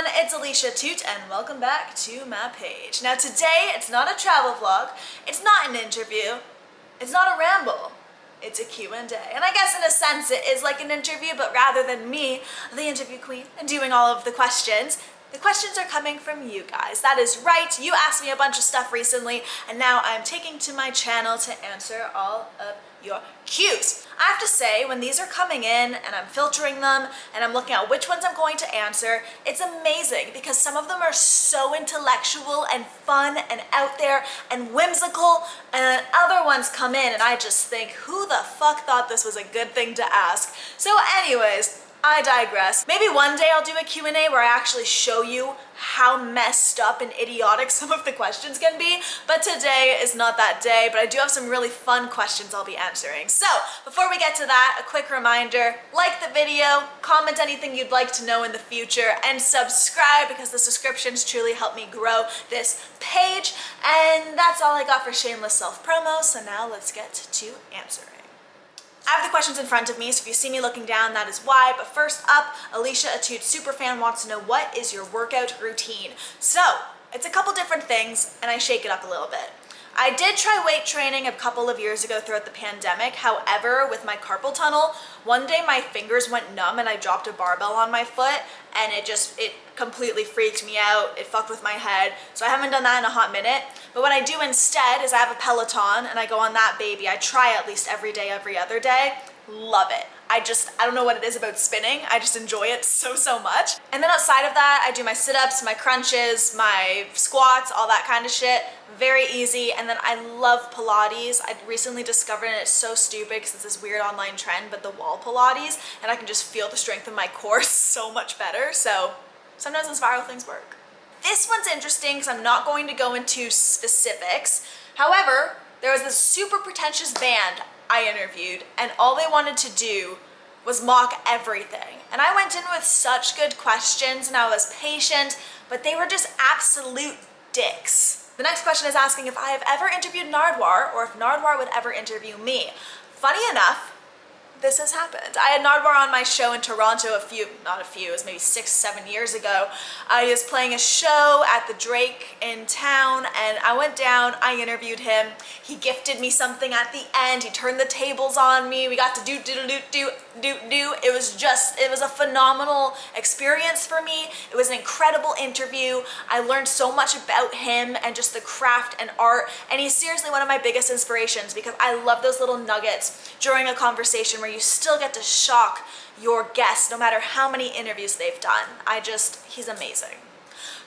it's Alicia Atout and welcome back to my page. Now today, it's not a travel vlog, it's not an interview, it's not a ramble, it's a Q&A. And I guess in a sense it is like an interview, but rather than me, the interview queen, and doing all of the questions are coming from you guys. That is right, you asked me a bunch of stuff recently, and now I'm taking to my channel to answer all of your Q's. I have to say, when these are coming in and I'm filtering them and I'm looking at which ones I'm going to answer, it's amazing because some of them are so intellectual and fun and out there and whimsical, and then other ones come in and I just think, who the fuck thought this was a good thing to ask? So anyways, I digress. Maybe one day I'll do a Q&A where I actually show you how messed up and idiotic some of the questions can be, but today is not that day, but I do have some really fun questions I'll be answering. So before we get to that, a quick reminder, like the video, comment anything you'd like to know in the future, and subscribe because the subscriptions truly help me grow this page. And that's all I got for shameless self-promo, so now let's get to answering. I have the questions in front of me, so if you see me looking down, that is why. But first up, Alicia Atout superfan wants to know, what is your workout routine? So, it's a couple different things, and I shake it up a little bit. I did try weight training a couple of years ago throughout the pandemic. However, with my carpal tunnel, one day my fingers went numb and I dropped a barbell on my foot, and it completely freaked me out. It fucked with my head. So I haven't done that in a hot minute. But what I do instead is I have a Peloton and I go on that baby. I try at least every day, every other day. Love it. I don't know what it is about spinning. I just enjoy it so much. And then outside of that, I do my sit-ups, my crunches, my squats, all that kind of shit. Very easy. And then I love Pilates. I recently discovered it. It's so stupid because it's this weird online trend, but the wall Pilates, and I can just feel the strength of my core so much better. So sometimes those viral things work. This one's interesting because I'm not going to go into specifics. However, there was this super pretentious band I interviewed, and all they wanted to do was mock everything. And I went in with such good questions and I was patient, but they were just absolute dicks. The next question is asking if I have ever interviewed Nardwuar or if Nardwuar would ever interview me. Funny enough, this has happened. I had Nardwuar on my show in Toronto it was maybe 6-7 years ago. I was playing a show at the Drake in town, and I went down, I interviewed him. He gifted me something at the end. He turned the tables on me. We got to do. It was a phenomenal experience for me. It was an incredible interview. I learned so much about him and just the craft and art, and he's seriously one of my biggest inspirations because I love those little nuggets during a conversation where you still get to shock your guests no matter how many interviews they've done. He's amazing.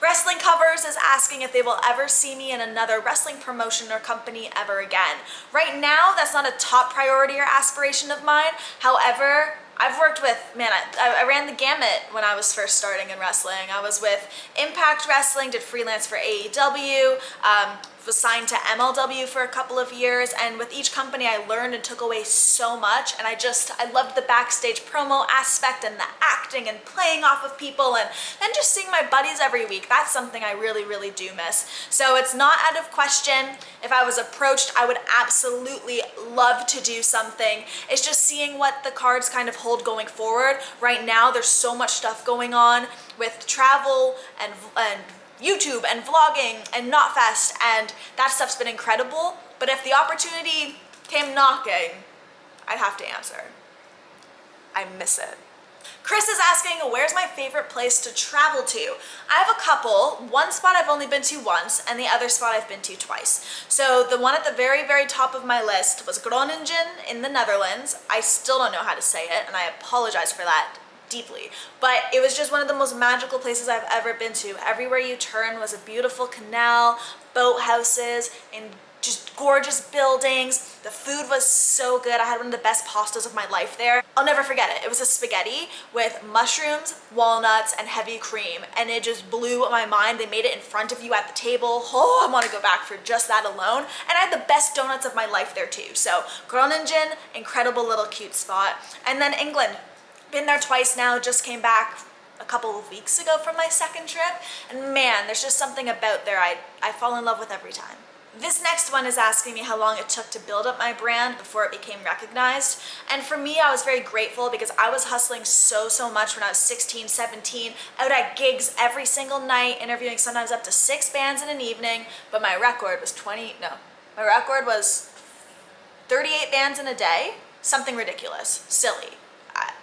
Wrestling Covers is asking if they will ever see me in another wrestling promotion or company ever again. Right now, that's not a top priority or aspiration of mine. However, I've worked with, I ran the gamut when I was first starting in wrestling. I was with Impact Wrestling, did freelance for AEW, was signed to MLW for a couple of years, and with each company I learned and took away so much, and I loved the backstage promo aspect and the acting and playing off of people, and then just seeing my buddies every week. That's something I really do miss. So it's not out of question. If I was approached, I would absolutely love to do something. It's just seeing what the cards kind of hold going forward. Right now there's so much stuff going on with travel and YouTube and vlogging and Knotfest, and that stuff's been incredible. But if the opportunity came knocking, I'd have to answer. I miss it. Chris is asking, where's my favorite place to travel to? I have a couple. One spot I've only been to once, and the other spot I've been to twice. So the one at the very top of my list was Groningen in the Netherlands. I still don't know how to say it, and I apologize for that deeply, but it was just one of the most magical places I've ever been to. Everywhere you turn was a beautiful canal, boat houses, and just gorgeous buildings. The food was so good. I had one of the best pastas of my life there. I'll never forget it. It was a spaghetti with mushrooms, walnuts, and heavy cream, and it just blew my mind. They made it in front of you at the table. Oh, I want to go back for just that alone. And I had the best donuts of my life there too. So Groningen, incredible little cute spot. And then England. Been there twice now, just came back a couple of weeks ago from my second trip, and man, there's just something about there I fall in love with every time. This next one is asking me how long it took to build up my brand before it became recognized. And for me, I was very grateful because I was hustling so much when I was 16, 17, out at gigs every single night, interviewing sometimes up to 6 bands in an evening, but my record was my record was 38 bands in a day, something ridiculous, silly.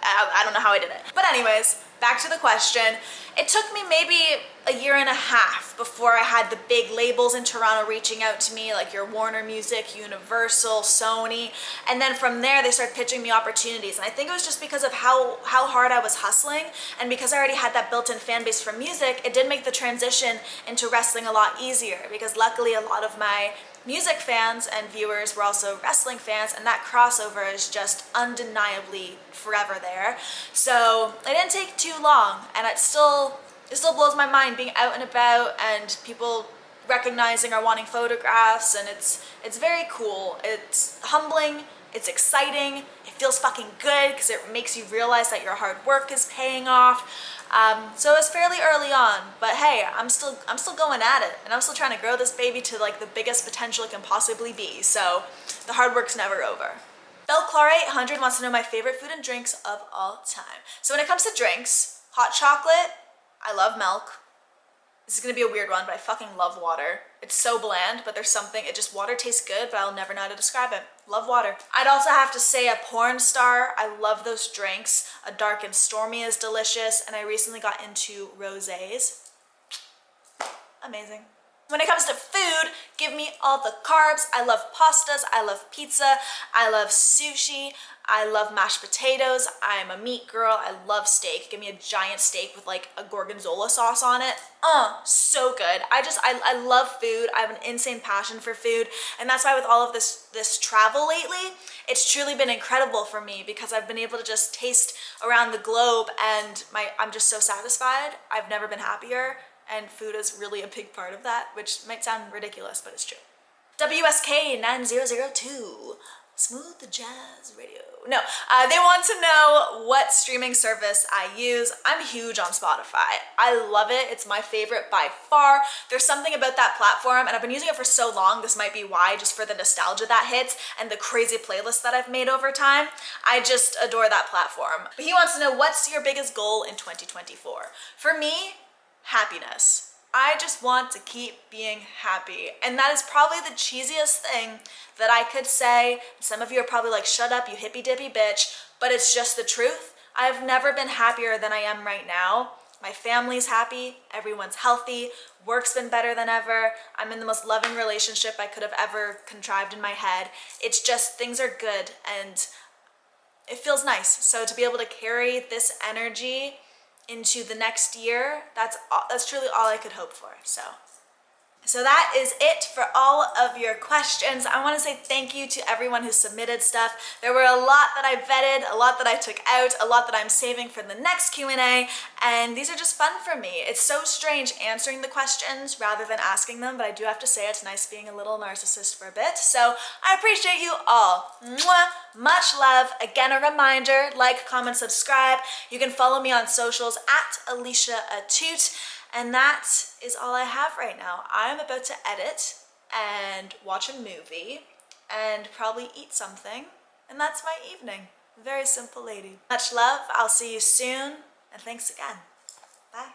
I don't know how I did it. But anyways, back to the question. It took me maybe a year and a half before I had the big labels in Toronto reaching out to me, like your Warner Music, Universal, Sony. And then from there, they started pitching me opportunities. And I think it was just because of how hard I was hustling. And because I already had that built-in fan base from music, it did make the transition into wrestling a lot easier. Because luckily, a lot of my music fans and viewers were also wrestling fans, and that crossover is just undeniably forever there. So it didn't take too long, and it still blows my mind being out and about and people recognizing or wanting photographs, and it's very cool. It's humbling, it's exciting, it feels fucking good because it makes you realize that your hard work is paying off. So it was fairly early on, but hey, I'm still going at it, and I'm still trying to grow this baby to like the biggest potential it can possibly be. So the hard work's never over. Belclara 800 wants to know my favorite food and drinks of all time. So when it comes to drinks, hot chocolate, I love milk. This is gonna be a weird one, but I fucking love water. It's so bland, but there's something, water tastes good, but I'll never know how to describe it. Love water. I'd also have to say a porn star. I love those drinks. A dark and stormy is delicious, and I recently got into rosés. Amazing. When it comes to food, give me all the carbs. I love pastas, I love pizza, I love sushi, I love mashed potatoes, I'm a meat girl, I love steak. Give me a giant steak with like a gorgonzola sauce on it. So good. I love food. I have an insane passion for food, and that's why with all of this travel lately, it's truly been incredible for me because I've been able to just taste around the globe, and I'm just so satisfied. I've never been happier. And food is really a big part of that, which might sound ridiculous, but it's true. WSK 9002, Smooth Jazz Radio. No, they want to know what streaming service I use. I'm huge on Spotify. I love it. It's my favorite by far. There's something about that platform, and I've been using it for so long. This might be why, just for the nostalgia that hits and the crazy playlists that I've made over time. I just adore that platform. But he wants to know, what's your biggest goal in 2024? For me, happiness. I just want to keep being happy. And that is probably the cheesiest thing that I could say. Some of you are probably like, shut up, you hippy dippy bitch, but it's just the truth. I've never been happier than I am right now. My family's happy, everyone's healthy, work's been better than ever. I'm in the most loving relationship I could have ever contrived in my head. It's just, things are good and it feels nice. So to be able to carry this energy into the next year, that's truly all I could hope for. So that is it for all of your questions. I want to say thank you to everyone who submitted stuff. There were a lot that I vetted, a lot that I took out, a lot that I'm saving for the next Q&A, and these are just fun for me. It's so strange answering the questions rather than asking them, but I do have to say it's nice being a little narcissist for a bit. So I appreciate you all. Mwah! Much love. Again, a reminder, like, comment, subscribe. You can follow me on socials at Alicia Atout. And that is all I have right now. I'm about to edit and watch a movie and probably eat something. And that's my evening. Very simple lady. Much love. I'll see you soon. And thanks again. Bye.